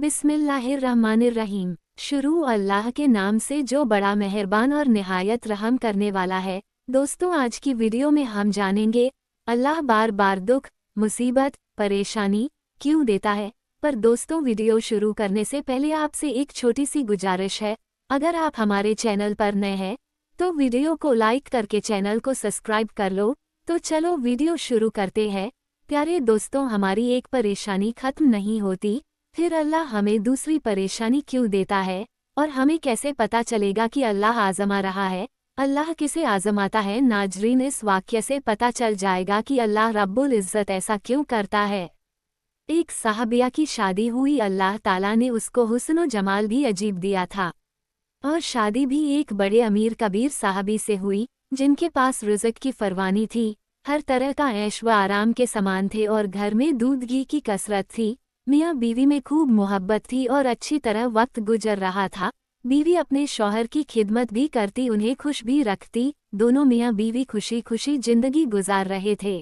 बिस्मिल्लाहिर्रहमानिर्रहीम। शुरू अल्लाह के नाम से जो बड़ा मेहरबान और निहायत रहम करने वाला है। दोस्तों, आज की वीडियो में हम जानेंगे अल्लाह बार बार दुख, मुसीबत, परेशानी क्यों देता है। पर दोस्तों, वीडियो शुरू करने से पहले आपसे एक छोटी सी गुजारिश है। अगर आप हमारे चैनल पर नए हैं तो वीडियो को लाइक करके चैनल को सब्सक्राइब कर लो। तो चलो वीडियो शुरू करते हैं। प्यारे दोस्तों, हमारी एक परेशानी खत्म नहीं होती, फिर अल्लाह हमें दूसरी परेशानी क्यों देता है और हमें कैसे पता चलेगा कि अल्लाह आजमा रहा है। अल्लाह किसे आजमाता है, नाजरीन, इस वाक्य से पता चल जाएगा कि अल्लाह रब्बुल इज़्ज़त ऐसा क्यों करता है। एक सहाबिया की शादी हुई, अल्लाह ताला ने उसको हुस्न जमाल भी अजीब दिया था और शादी भी एक बड़े अमीर कबीर साहबी से हुई जिनके पास रिज़्क़ की फरवानी थी, हर तरह का ऐश व आराम के समान थे और घर में दूध घी की कसरत थी। मियाँ बीवी में खूब मोहब्बत थी और अच्छी तरह वक्त गुजर रहा था। बीवी अपने शौहर की खिदमत भी करती, उन्हें खुश भी रखती। दोनों मियाँ बीवी खुशी खुशी जिंदगी गुजार रहे थे।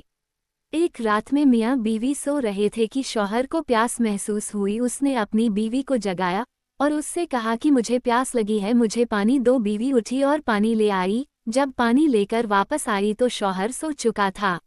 एक रात में मियाँ बीवी सो रहे थे कि शौहर को प्यास महसूस हुई। उसने अपनी बीवी को जगाया और उससे कहा कि मुझे प्यास लगी है, मुझे पानी दो। बीवी उठी और पानी ले आई। जब पानी लेकर वापस आई तो शौहर सो चुका था।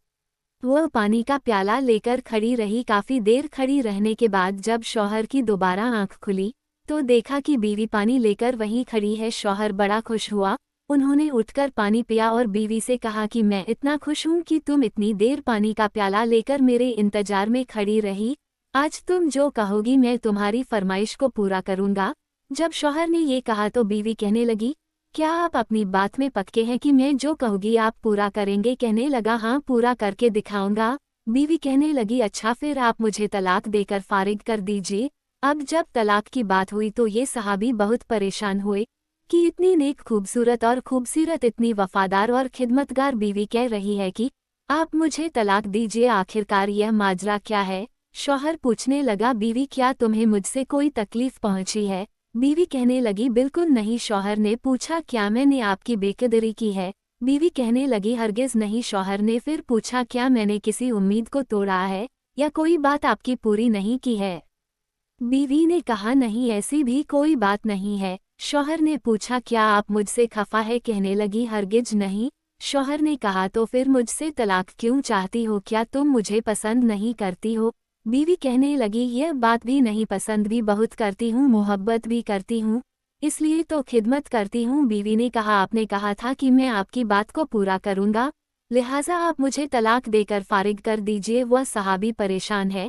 वह पानी का प्याला लेकर खड़ी रही। काफी देर खड़ी रहने के बाद जब शौहर की दोबारा आंख खुली तो देखा कि बीवी पानी लेकर वहीं खड़ी है। शौहर बड़ा खुश हुआ। उन्होंने उठकर पानी पिया और बीवी से कहा कि मैं इतना खुश हूँ कि तुम इतनी देर पानी का प्याला लेकर मेरे इंतजार में खड़ी रही। आज तुम जो कहोगी मैं तुम्हारी फरमाइश को पूरा करूँगा। जब शौहर ने ये कहा तो बीवी कहने लगी, क्या आप अपनी बात में पक्के हैं कि मैं जो कहूँगी आप पूरा करेंगे। कहने लगा, हाँ, पूरा करके दिखाऊंगा। बीवी कहने लगी, अच्छा, फिर आप मुझे तलाक देकर फारिग कर दीजिए। अब जब तलाक की बात हुई तो ये सहाबी बहुत परेशान हुए कि इतनी नेक, खूबसूरत और खूबसूरत, इतनी वफादार और खिदमतगार बीवी कह रही है कि आप मुझे तलाक दीजिए। आखिरकार यह माजरा क्या है। शौहर पूछने लगा, बीवी, क्या तुम्हें मुझसे कोई तकलीफ पहुंची है। बीवी कहने लगी, बिल्कुल नहीं। शौहर ने पूछा, क्या मैंने आपकी बेकदरी की है। बीवी कहने लगी, हरगिज नहीं। शौहर ने फिर पूछा, क्या मैंने किसी उम्मीद को तोड़ा है या कोई बात आपकी पूरी नहीं की है। बीवी ने कहा, नहीं, ऐसी भी कोई बात नहीं है। शौहर ने पूछा, क्या आप मुझसे खफा है। कहने लगी, हरगिज नहीं। शौहर ने कहा, तो फिर मुझसे तलाक क्यों चाहती हो, क्या तुम मुझे पसंद नहीं करती हो। बीवी कहने लगी, यह बात भी नहीं, पसंद भी बहुत करती हूँ, मोहब्बत भी करती हूँ, इसलिए तो खिदमत करती हूँ। बीवी ने कहा, आपने कहा था कि मैं आपकी बात को पूरा करूँगा, लिहाजा आप मुझे तलाक देकर फारिग कर दीजिए। वह सहाबी परेशान है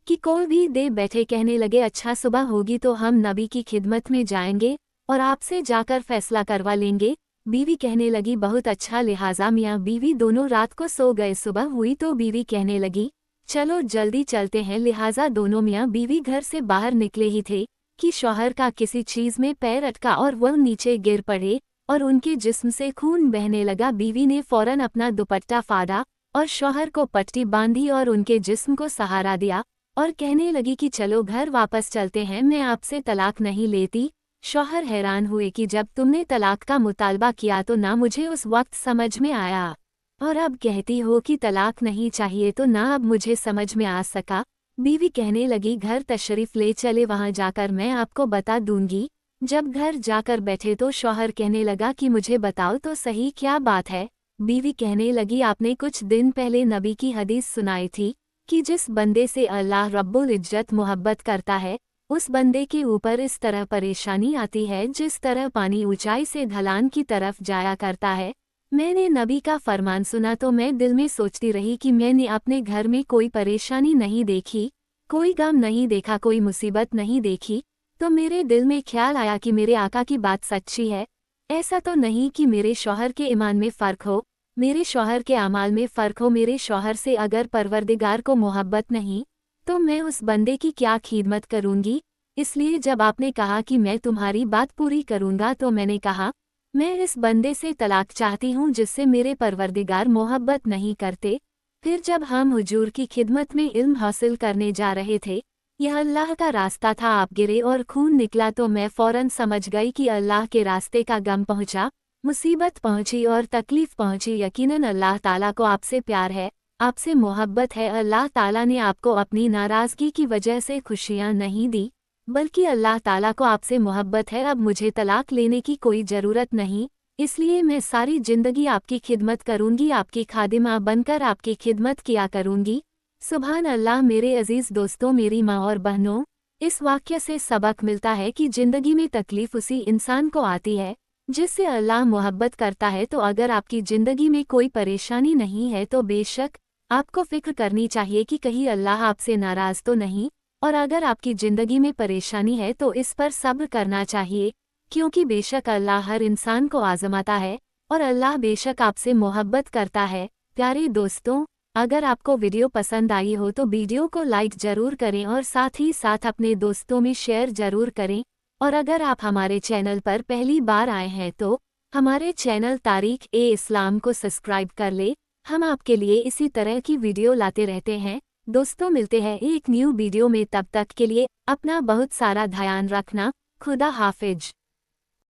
कि कोई भी दे बैठे। कहने लगे, अच्छा, सुबह होगी तो हम नबी की खिदमत में जाएंगे और आपसे जाकर फैसला करवा लेंगे। बीवी कहने लगी, बहुत अच्छा। लिहाजा मियाँ बीवी दोनों रात को सो गए। सुबह हुई तो बीवी कहने लगी, चलो जल्दी चलते हैं। लिहाजा दोनों मियाँ बीवी घर से बाहर निकले ही थे कि शौहर का किसी चीज में पैर अटका और वह नीचे गिर पड़े और उनके जिस्म से खून बहने लगा। बीवी ने फौरन अपना दुपट्टा फाड़ा और शौहर को पट्टी बांधी और उनके जिस्म को सहारा दिया और कहने लगी कि चलो घर वापस चलते हैं, मैं आपसे तलाक नहीं लेती। शौहर हैरान हुए कि जब तुमने तलाक का मुतालबा किया तो ना मुझे उस वक्त समझ में आया और अब कहती हो कि तलाक नहीं चाहिए, तो ना अब मुझे समझ में आ सका। बीवी कहने लगी, घर तशरीफ ले चले, वहां जाकर मैं आपको बता दूंगी। जब घर जाकर बैठे तो शौहर कहने लगा कि मुझे बताओ तो सही, क्या बात है। बीवी कहने लगी, आपने कुछ दिन पहले नबी की हदीस सुनाई थी कि जिस बंदे से अल्लाह रब्बुल इज्जत मोहब्बत करता है उस बंदे के ऊपर इस तरह परेशानी आती है जिस तरह पानी ऊंचाई से ढलान की तरफ जाया करता है। मैंने नबी का फरमान सुना तो मैं दिल में सोचती रही कि मैंने अपने घर में कोई परेशानी नहीं देखी, कोई गम नहीं देखा, कोई मुसीबत नहीं देखी। तो मेरे दिल में ख्याल आया कि मेरे आका की बात सच्ची है। ऐसा तो नहीं कि मेरे शौहर के ईमान में फ़र्क हो, मेरे शौहर के अमाल में फ़र्क हो। मेरे शौहर से अगर परवरदिगार को मोहब्बत नहीं तो मैं उस बंदे की क्या खिदमत करूँगी। इसलिए जब आपने कहा कि मैं तुम्हारी बात पूरी करूँगा तो मैंने कहा, मैं इस बंदे से तलाक चाहती हूँ जिससे मेरे परवरदिगार मोहब्बत नहीं करते। फिर जब हम हुजूर की खिदमत में इल्म हासिल करने जा रहे थे, यह अल्लाह का रास्ता था, आप गिरे और खून निकला तो मैं फ़ौरन समझ गई कि अल्लाह के रास्ते का गम पहुँचा, मुसीबत पहुँची और तकलीफ़ पहुँची। यकीनन अल्लाह ताला को आपसे प्यार है, आपसे मोहब्बत है। अल्लाह ताला ने आपको अपनी नाराज़गी की वजह से खुशियाँ नहीं दी, बल्कि अल्लाह ताला को आपसे मोहब्बत है। अब मुझे तलाक लेने की कोई ज़रूरत नहीं, इसलिए मैं सारी ज़िंदगी आपकी खिदमत करूँगी, आपकी खादिमा बनकर आपकी खिदमत किया करूँगी। सुभान अल्लाह। मेरे अजीज़ दोस्तों, मेरी माँ और बहनों, इस वाक़ये से सबक मिलता है कि ज़िंदगी में तकलीफ़ उसी इंसान को आती है जिससे अल्लाह मोहब्बत करता है। तो अगर आपकी ज़िंदगी में कोई परेशानी नहीं है तो बेशक आपको फ़िक्र करनी चाहिए कि कहीं अल्लाह आपसे नाराज़ तो नहीं, और अगर आपकी ज़िंदगी में परेशानी है तो इस पर सब्र करना चाहिए, क्योंकि बेशक अल्लाह हर इंसान को आज़माता है और अल्लाह बेशक आपसे मोहब्बत करता है। प्यारे दोस्तों, अगर आपको वीडियो पसंद आई हो तो वीडियो को लाइक ज़रूर करें और साथ ही साथ अपने दोस्तों में शेयर ज़रूर करें। और अगर आप हमारे चैनल पर पहली बार आए हैं तो हमारे चैनल तारीख़-ए-इस्लाम को सब्सक्राइब कर ले। हम आपके लिए इसी तरह की वीडियो लाते रहते हैं। दोस्तों, मिलते हैं एक न्यू वीडियो में, तब तक के लिए अपना बहुत सारा ध्यान रखना। खुदा हाफिज।